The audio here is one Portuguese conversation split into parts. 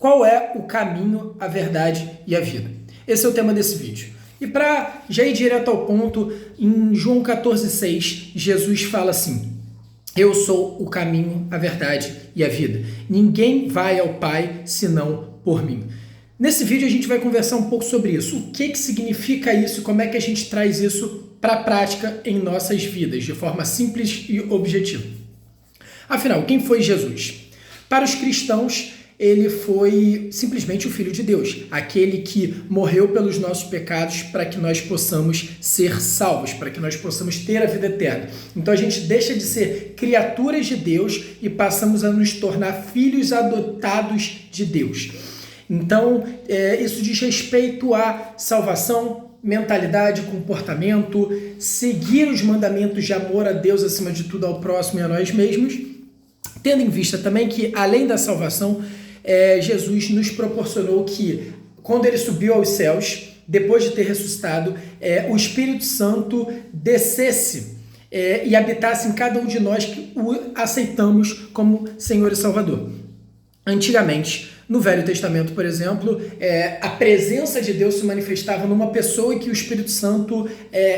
qual é o caminho, a verdade e a vida? Esse é o tema desse vídeo. E para já ir direto ao ponto, em João 14,6, Jesus fala assim: eu sou o caminho, a verdade e a vida. Ninguém vai ao Pai senão por mim. Nesse vídeo a gente vai conversar um pouco sobre isso. O que significa isso e como é que a gente traz isso para a prática em nossas vidas, de forma simples e objetiva. Afinal, quem foi Jesus? Para os cristãos, ele foi simplesmente o Filho de Deus, aquele que morreu pelos nossos pecados para que nós possamos ser salvos, para que nós possamos ter a vida eterna. Então a gente deixa de ser criaturas de Deus e passamos a nos tornar filhos adotados de Deus. Então isso diz respeito à salvação, mentalidade, comportamento, seguir os mandamentos de amor a Deus acima de tudo, ao próximo e a nós mesmos, tendo em vista também que, além da salvação, Jesus nos proporcionou que, quando ele subiu aos céus, depois de ter ressuscitado, o Espírito Santo descesse e habitasse em cada um de nós que o aceitamos como Senhor e Salvador. Antigamente, no Velho Testamento, por exemplo, a presença de Deus se manifestava numa pessoa e que o Espírito Santo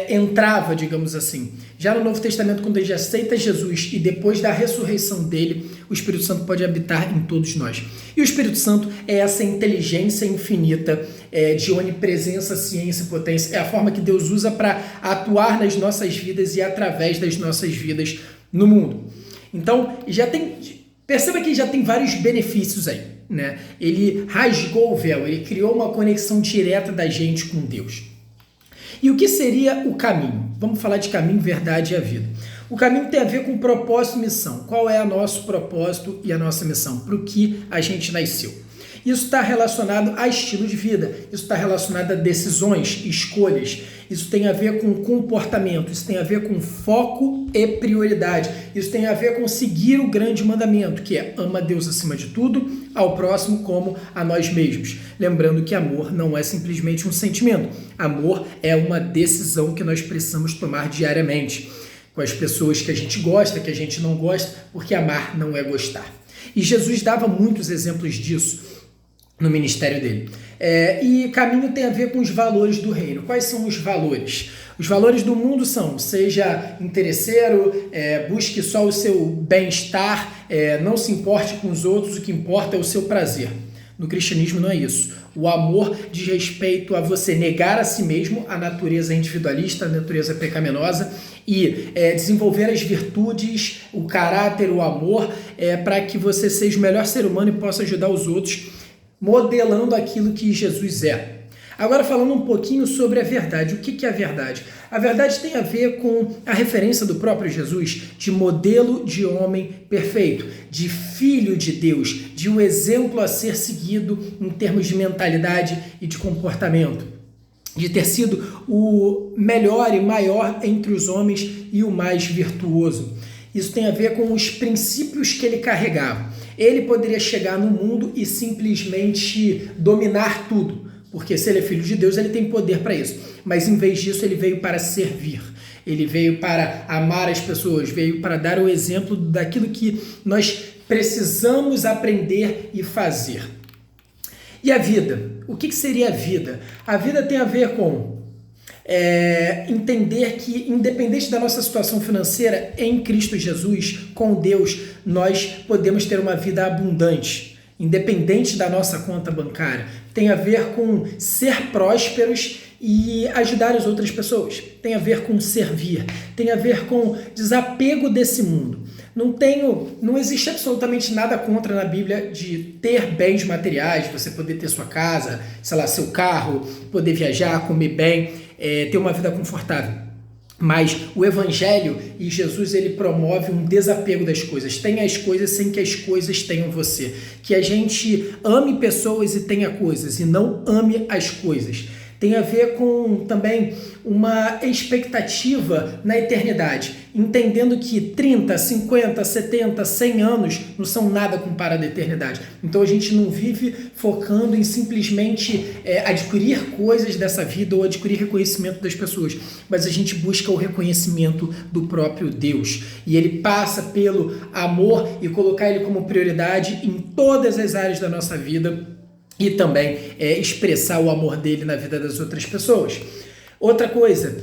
entrava, digamos assim. Já no Novo Testamento, quando a gente aceita Jesus e depois da ressurreição dele, o Espírito Santo pode habitar em todos nós. E o Espírito Santo é essa inteligência infinita de onipresença, ciência e potência. É a forma que Deus usa para atuar nas nossas vidas e através das nossas vidas no mundo. Então, perceba que já tem vários benefícios aí, né? Ele rasgou o véu, ele criou uma conexão direta da gente com Deus. E o que seria o caminho? Vamos falar de caminho, verdade e a vida. O caminho tem a ver com propósito e missão. Qual é o nosso propósito e a nossa missão? Para o que a gente nasceu? Isso está relacionado a estilo de vida, isso está relacionado a decisões, escolhas, isso tem a ver com comportamento, isso tem a ver com foco e prioridade, isso tem a ver com seguir o grande mandamento, que é ama a Deus acima de tudo, ao próximo como a nós mesmos. Lembrando que amor não é simplesmente um sentimento, amor é uma decisão que nós precisamos tomar diariamente, com as pessoas que a gente gosta, que a gente não gosta, porque amar não é gostar. E Jesus dava muitos exemplos disso no ministério dele. E caminho tem a ver com os valores do reino. Quais são os valores? Os valores do mundo são: seja interesseiro, busque só o seu bem-estar, não se importe com os outros, o que importa é o seu prazer. No cristianismo não é isso. O amor diz respeito a você negar a si mesmo, a natureza individualista, a natureza pecaminosa, e desenvolver as virtudes, o caráter, o amor, para que você seja o melhor ser humano e possa ajudar os outros, modelando aquilo que Jesus é. Agora, falando um pouquinho sobre a verdade. O que é a verdade? A verdade tem a ver com a referência do próprio Jesus de modelo de homem perfeito, de filho de Deus, de um exemplo a ser seguido em termos de mentalidade e de comportamento, de ter sido o melhor e maior entre os homens e o mais virtuoso. Isso tem a ver com os princípios que ele carregava. Ele poderia chegar no mundo e simplesmente dominar tudo, porque se ele é filho de Deus, ele tem poder para isso. Mas em vez disso, ele veio para servir. Ele veio para amar as pessoas, veio para dar o exemplo daquilo que nós precisamos aprender e fazer. E a vida? O que seria a vida? A vida tem a ver com entender que, independente da nossa situação financeira, em Cristo Jesus, com Deus, nós podemos ter uma vida abundante, independente da nossa conta bancária. Tem a ver com ser prósperos e ajudar as outras pessoas. Tem a ver com servir. Tem a ver com desapego desse mundo. Não existe absolutamente nada contra na Bíblia de ter bens materiais, você poder ter sua casa, sei lá, seu carro, poder viajar, comer bem, ter uma vida confortável. Mas o Evangelho e Jesus, ele promove um desapego das coisas. Tenha as coisas sem que as coisas tenham você. Que a gente ame pessoas e tenha coisas, e não ame as coisas. Tem a ver com também uma expectativa na eternidade. entendendo que 30, 50, 70, 100 anos não são nada comparado à eternidade. Então a gente não vive focando em simplesmente adquirir coisas dessa vida ou adquirir reconhecimento das pessoas, mas a gente busca o reconhecimento do próprio Deus. E ele passa pelo amor e colocar ele como prioridade em todas as áreas da nossa vida e também expressar o amor dele na vida das outras pessoas. Outra coisa,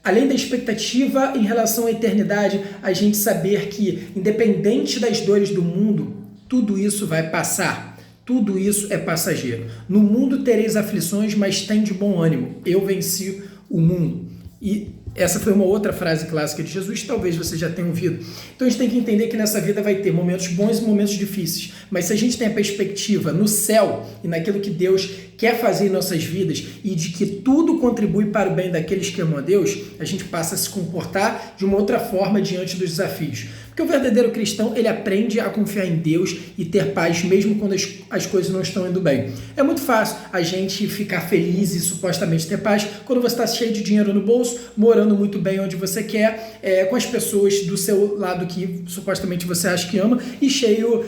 além da expectativa em relação à eternidade, a gente saber que, independente das dores do mundo, tudo isso vai passar. Tudo isso é passageiro. No mundo tereis aflições, mas tem de bom ânimo. Eu venci o mundo. E essa foi uma outra frase clássica de Jesus, talvez você já tenha ouvido. Então a gente tem que entender que nessa vida vai ter momentos bons e momentos difíceis. Mas se a gente tem a perspectiva no céu e naquilo que Deus quer fazer em nossas vidas e de que tudo contribui para o bem daqueles que amam a Deus, a gente passa a se comportar de uma outra forma diante dos desafios. Porque o verdadeiro cristão, ele aprende a confiar em Deus e ter paz mesmo quando as coisas não estão indo bem. É muito fácil a gente ficar feliz e supostamente ter paz quando você está cheio de dinheiro no bolso, morando muito bem onde você quer, com as pessoas do seu lado que supostamente você acha que ama e cheio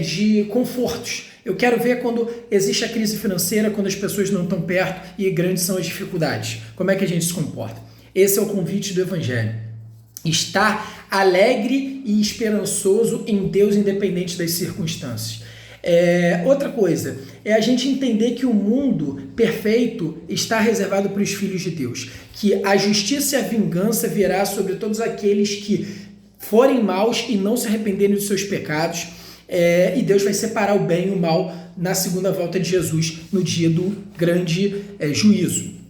de confortos. Eu quero ver quando existe a crise financeira, quando as pessoas não estão perto e grandes são as dificuldades. Como é que a gente se comporta? Esse é o convite do Evangelho. Estar alegre e esperançoso em Deus, independente das circunstâncias. Outra coisa é a gente entender que o mundo perfeito está reservado para os filhos de Deus, que a justiça e a vingança virá sobre todos aqueles que forem maus e não se arrependerem dos seus pecados, e Deus vai separar o bem e o mal na segunda volta de Jesus, no dia do grande juízo.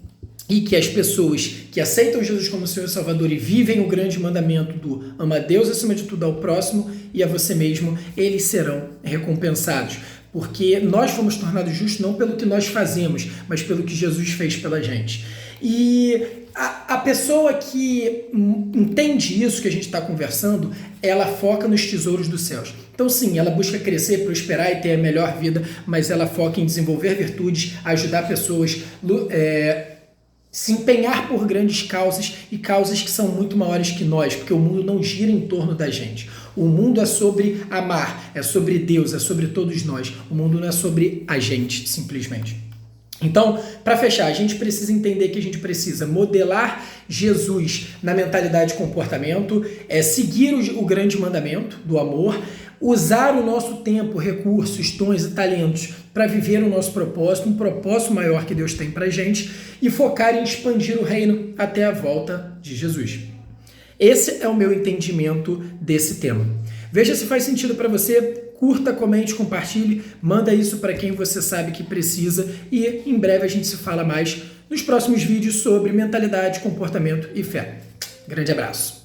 E que as pessoas que aceitam Jesus como Senhor e Salvador e vivem o grande mandamento do ama a Deus acima de tudo ao próximo e a você mesmo, eles serão recompensados. Porque nós fomos tornados justos não pelo que nós fazemos, mas pelo que Jesus fez pela gente. E a pessoa que entende isso que a gente está conversando, ela foca nos tesouros dos céus. Então sim, ela busca crescer, prosperar e ter a melhor vida, mas ela foca em desenvolver virtudes, ajudar pessoas, se empenhar por grandes causas e causas que são muito maiores que nós, porque o mundo não gira em torno da gente. O mundo é sobre amar, é sobre Deus, é sobre todos nós. O mundo não é sobre a gente, simplesmente. Então, para fechar, a gente precisa entender que a gente precisa modelar Jesus na mentalidade e comportamento, seguir o grande mandamento do amor, usar o nosso tempo, recursos, dons e talentos para viver o nosso propósito, um propósito maior que Deus tem para a gente, e focar em expandir o reino até a volta de Jesus. Esse é o meu entendimento desse tema. Veja se faz sentido para você, curta, comente, compartilhe, manda isso para quem você sabe que precisa e em breve a gente se fala mais nos próximos vídeos sobre mentalidade, comportamento e fé. Grande abraço!